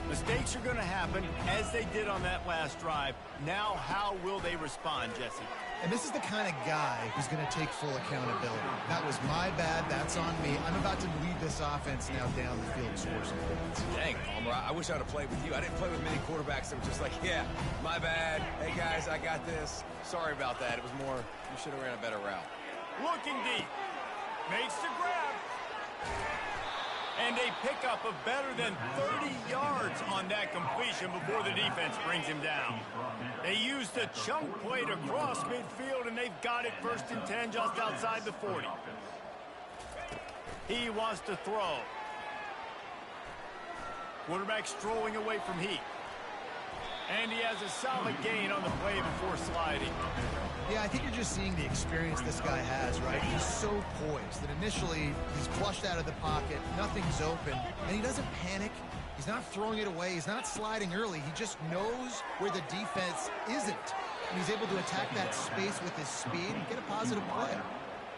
Mistakes are going to happen, as they did on that last drive. Now, how will they respond, Jesse? And this is the kind of guy who's going to take full accountability. That was my bad. That's on me. I'm about to lead this offense now down the field and score some points. Dang, Palmer, I wish I would have played with you. I didn't play with many quarterbacks that were just like, yeah, my bad. Hey, guys, I got this. Sorry about that. It was more, you should have ran a better route. Looking deep. Makes the grab. And a pickup of better than 30 yards on that completion before the defense brings him down. They used the chunk play to cross midfield, and they've got it 1st and 10 just outside the 40. He wants to throw. Quarterback strolling away from heat. And he has a solid gain on the play before sliding. Yeah, I think you're just seeing the experience this guy has, right? He's so poised that initially he's flushed out of the pocket, nothing's open, and he doesn't panic. He's not throwing it away. He's not sliding early. He just knows where the defense isn't. and he's able to attack that space with his speed and get a positive play.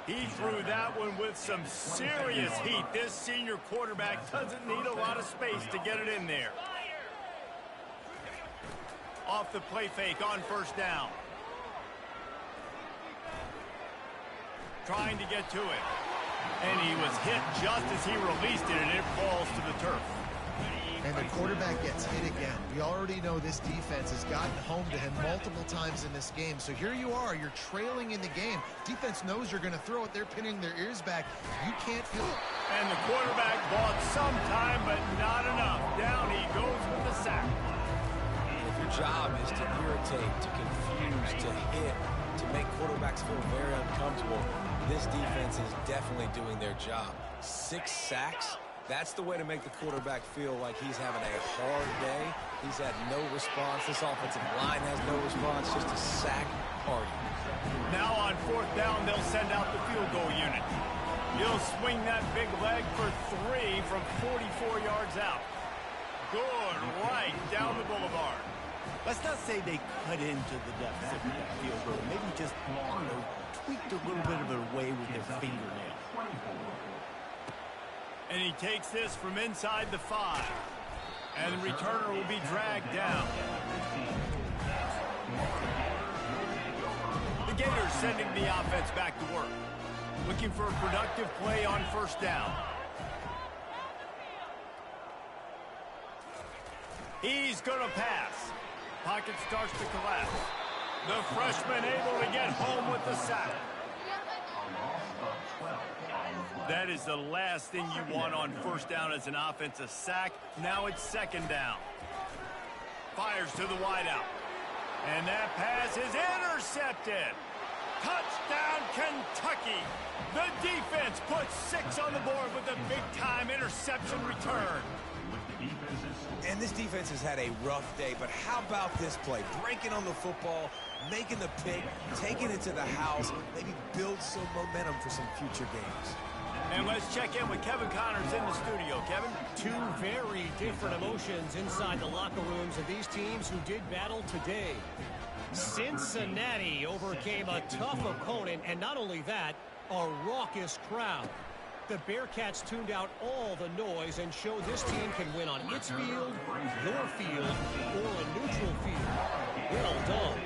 He threw that one with some serious heat. This senior quarterback doesn't need a lot of space to get it in there. Off the play fake on first down. Trying to get to it. And he was hit just as he released it, and it falls to the turf. And the quarterback gets hit again. We already know this defense has gotten home to him multiple times in this game. So here you are, you're trailing in the game. Defense knows you're going to throw it. They're pinning their ears back. You can't feel it. And the quarterback bought some time, but not enough. Down he goes with the sack. If your job is to irritate, to confuse, to hit, to make quarterbacks feel very uncomfortable, this defense is definitely doing their job. 6 sacks. That's the way to make the quarterback feel like he's having a hard day. He's had no response. This offensive line has no response, just a sack party. Now on fourth down, they'll send out the field goal unit. He'll swing that big leg for 3 from 44 yards out. Good, right down the boulevard. Let's not say they cut into the deficit with that field goal. Maybe just, tweaked a little bit of their way with their fingernail. And he takes this from inside the 5. And the returner will be dragged down. The Gators sending the offense back to work. Looking for a productive play on first down. He's going to pass. Pocket starts to collapse. The freshman able to get home with the sack. That is the last thing you want on first down as an offensive sack. Now it's second down. Fires to the wideout. And that pass is intercepted. Touchdown, Kentucky. The defense puts 6 on the board with a big-time interception return. And this defense has had a rough day, but how about this play? Breaking on the football, making the pick, taking it to the house, maybe build some momentum for some future games. And let's check in with Kevin Connors in the studio. Kevin? 2 very different emotions inside the locker rooms of these teams who did battle today. Cincinnati overcame a tough opponent, and not only that, a raucous crowd. The Bearcats tuned out all the noise and showed this team can win on its field, your field, or a neutral field. Well done.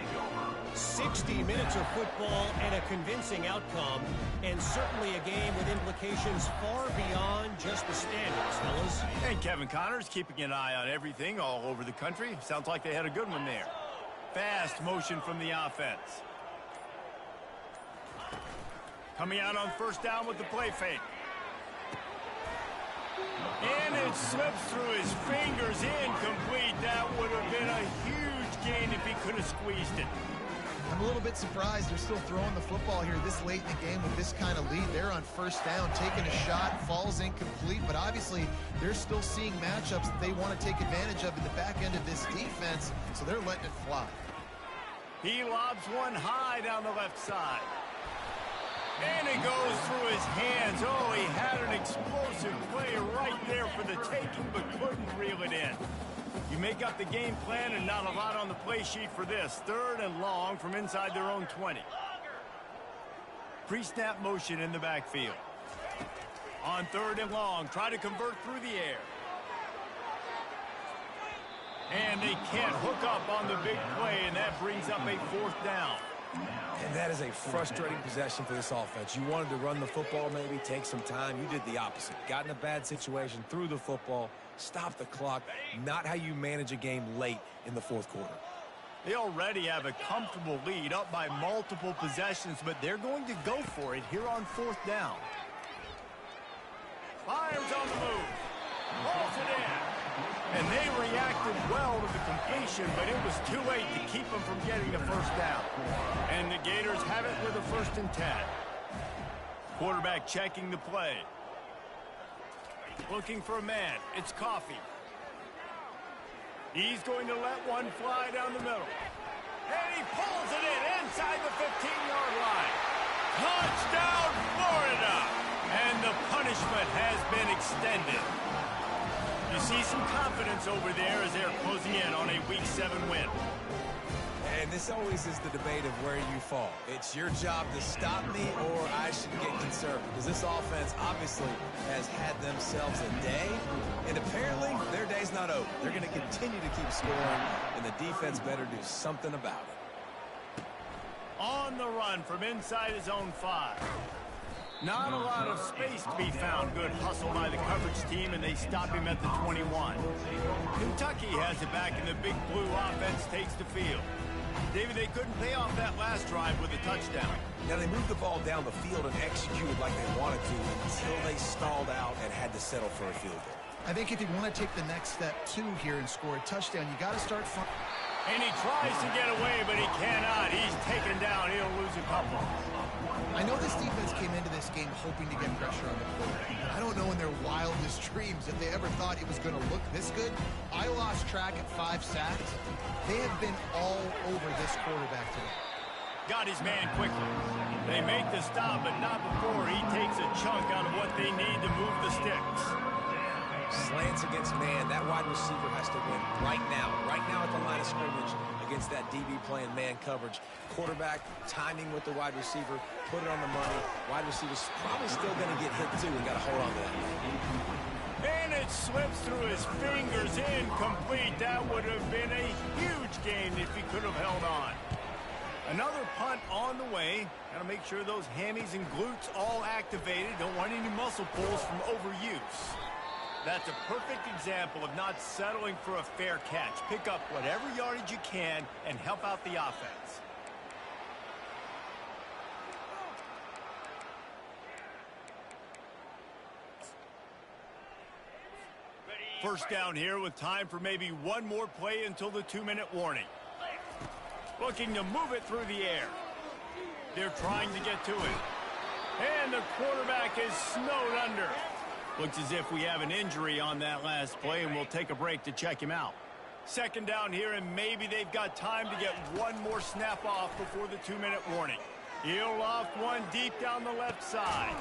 60 minutes of football and a convincing outcome, and certainly a game with implications far beyond just the standings, fellas. And Kevin Connors keeping an eye on everything all over the country. Sounds like they had a good one there. Fast motion from the offense. Coming out on first down with the play fake. And it slips through his fingers, incomplete. That would have been a huge gain if he could have squeezed it. I'm a little bit surprised they're still throwing the football here this late in the game with this kind of lead. They're on first down, taking a shot, falls incomplete, but obviously they're still seeing matchups that they want to take advantage of in the back end of this defense, so they're letting it fly. He lobs one high down the left side. And it goes through his hands. Oh, he had an explosive play right there for the taking, but couldn't reel it in. You make up the game plan and not a lot on the play sheet for this. 3rd and long from inside their own 20. Pre-snap motion in the backfield. On 3rd and long, try to convert through the air. And they can't hook up on the big play, and that brings up a 4th down. And that is a frustrating possession for this offense. You wanted to run the football, maybe take some time. You did the opposite. Got in a bad situation, threw the football, stopped the clock. Not how you manage a game late in the 4th quarter. They already have a comfortable lead, up by multiple possessions, but they're going to go for it here on 4th down. Fires on the move. Rolls it in. And they reacted well to the completion, but it was too late to keep them from getting the first down. And the Gators have it with a 1st and 10. Quarterback checking the play. Looking for a man. It's Coffee. He's going to let one fly down the middle. And he pulls it in inside the 15-yard line. Touchdown, Florida! And the punishment has been extended. You see some confidence over there as they're closing in on a Week 7 win. And this always is the debate of where you fall. It's your job to stop me or I should get conservative. Because this offense obviously has had themselves a day. And apparently their day's not over. They're going to continue to keep scoring. And the defense better do something about it. On the run from inside his own 5. Not a lot of space to be found. Good hustle by the coverage team, and they stop him at the 21. Kentucky has it back, and the Big Blue offense takes the field. David, they couldn't pay off that last drive with a touchdown. Now, they moved the ball down the field and executed like they wanted to until they stalled out and had to settle for a field goal. I think if you want to take the next step, too, here and score a touchdown, you got to start from... And he tries to get away, but he cannot. He's taken down. He'll lose a couple. I know this defense came into this game hoping to get pressure on the quarterback. I don't know in their wildest dreams if they ever thought it was going to look this good. I lost track at 5 sacks. They have been all over this quarterback today. Got his man quickly. They make the stop, but not before he takes a chunk out of what they need to move the sticks. Slants against man. That wide receiver has to win right now at the line of scrimmage against that DB playing man coverage. Quarterback timing with the wide receiver, put it on the money. Wide receiver's probably still going to get hit too and got to hold on to that. And it slips through his fingers, incomplete. That would have been a huge gain if he could have held on. Another punt on the way. Got to make sure those hammies and glutes all activated. Don't want any muscle pulls from overuse. That's a perfect example of not settling for a fair catch. Pick up whatever yardage you can and help out the offense. First down here with time for maybe one more play until the 2-minute warning. Looking to move it through the air. They're trying to get to it. And the quarterback is snowed under. Looks as if we have an injury on that last play, and we'll take a break to check him out. Second down here, and maybe they've got time to get one more snap off before the 2-minute warning. He'll loft one deep down the left side.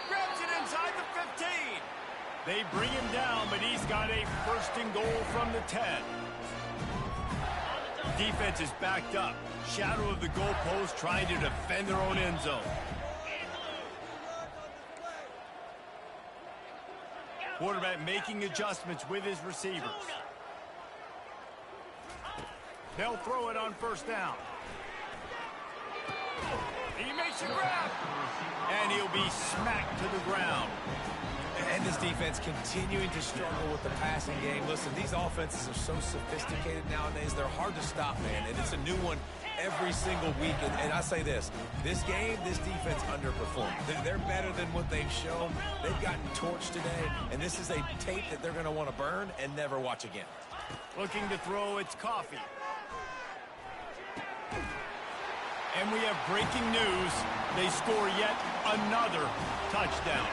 Grabs it inside the 15. They bring him down, but he's got a first and goal from the 10. Defense is backed up. Shadow of the goalpost trying to defend their own end zone. Quarterback making adjustments with his receivers. They'll throw it on first down. He makes a grab. And he'll be smacked to the ground. And this defense continuing to struggle with the passing game. Listen, these offenses are so sophisticated nowadays. They're hard to stop, man. And it's a new one every single week. And I say this game, this defense underperformed. They're better than what they've shown. They've gotten torched today. And this is a tape that they're going to want to burn and never watch again. Looking to throw, it's Coffee. And we have breaking news. They score yet another touchdown.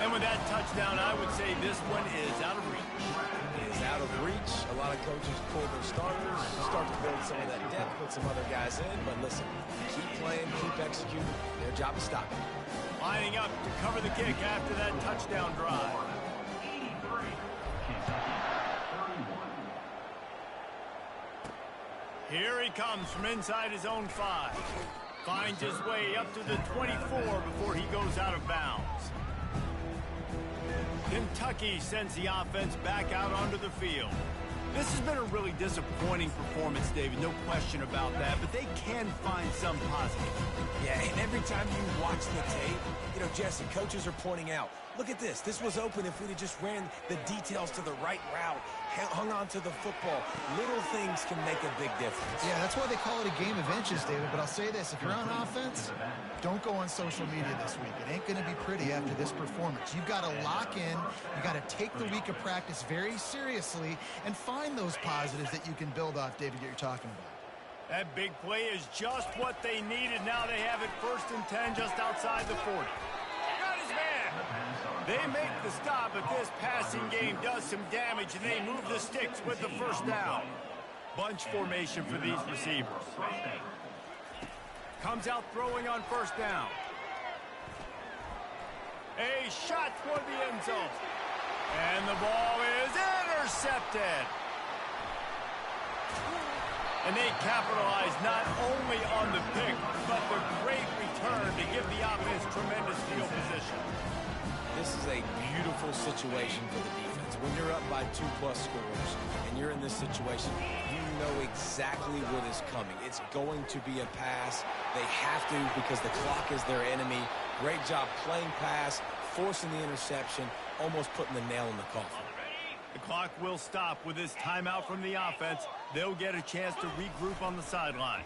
And with that touchdown, I would say this one is out of reach. It is out of reach. A lot of coaches pull their starters, start to build some of that depth, put some other guys in. But listen, keep playing, keep executing. Their job is stopping. Lining up to cover the kick after that touchdown drive. Here he comes from inside his own 5. Finds his way up to the 24 before he goes out of bounds. Kentucky sends the offense back out onto the field. This has been a really disappointing performance, David, no question about that, but they can find some positive. Yeah, and every time you watch the tape, Jesse, coaches are pointing out, look at this. This was open if we'd have just ran the details to the right route, hung on to the football. Little things can make a big difference. Yeah, that's why they call it a game of inches, David. But I'll say this, if you're on offense, don't go on social media this week. It ain't going to be pretty after this performance. You've got to lock in. You've got to take the week of practice very seriously and find those positives that you can build off, David, that you're talking about. That big play is just what they needed. Now they have it 1st and 10 just outside the 40. Got his man. They make the stop, but this passing game does some damage, and they move the sticks with the first down. Bunch formation for these receivers. Comes out throwing on first down. A shot toward the end zone. And the ball is intercepted. And they capitalize not only on the pick, but the great return to give the offense tremendous field position. This is a beautiful situation for the defense. When you're up by 2+ scores and you're in this situation, you know exactly what is coming. It's going to be a pass. They have to because the clock is their enemy. Great job playing pass, forcing the interception, almost putting the nail in the coffin. The clock will stop with this timeout from the offense. They'll get a chance to regroup on the sideline.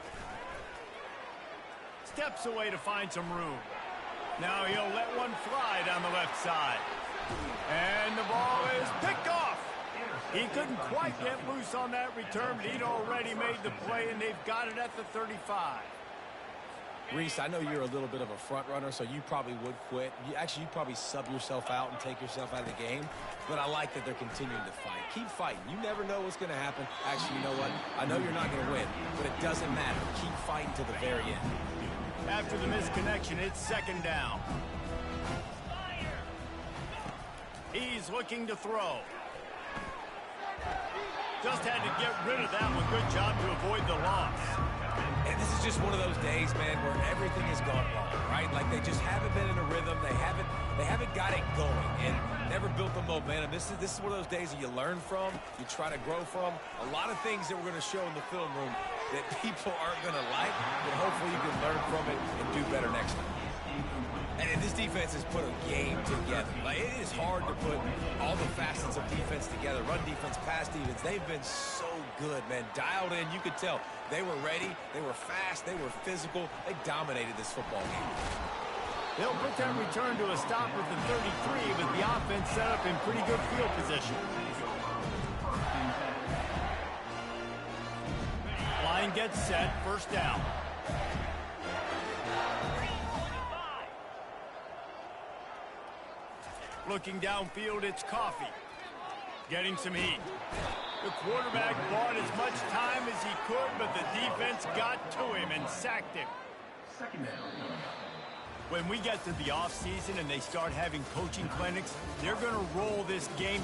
Steps away to find some room. Now he'll let one fly down the left side. And the ball is picked off. He couldn't quite get loose on that return, but he'd already made the play, and they've got it at the 35. Reese, I know you're a little bit of a front runner, so you probably would quit. You'd probably sub yourself out and take yourself out of the game. But I like that they're continuing to fight. Keep fighting. You never know what's going to happen. Actually, you know what? I know you're not going to win, but it doesn't matter. Keep fighting to the very end. After the misconnection, it's second down. He's looking to throw. Just had to get rid of that one. Good job to avoid the loss. And this is just one of those days, man, where everything has gone wrong, right? Like they just haven't been in a rhythm. They haven't got it going and never built the momentum. This is one of those days that you learn from, you try to grow from. A lot of things that we're going to show in the film room that people aren't going to like, but hopefully you can learn from it and do better next time. And this defense has put a game together. Like, it is hard to put all the facets of defense together. Run defense, pass defense. They've been so good, man. Dialed in. You could tell they were ready. They were fast. They were physical. They dominated this football game. They'll put that return to a stop with the 33, with the offense set up in pretty good field position. Line gets set. First down. Looking downfield, it's Coffee. Getting some heat. The quarterback bought as much time as he could, but the defense got to him and sacked him. When we get to the offseason and they start having coaching clinics, they're going to roll this game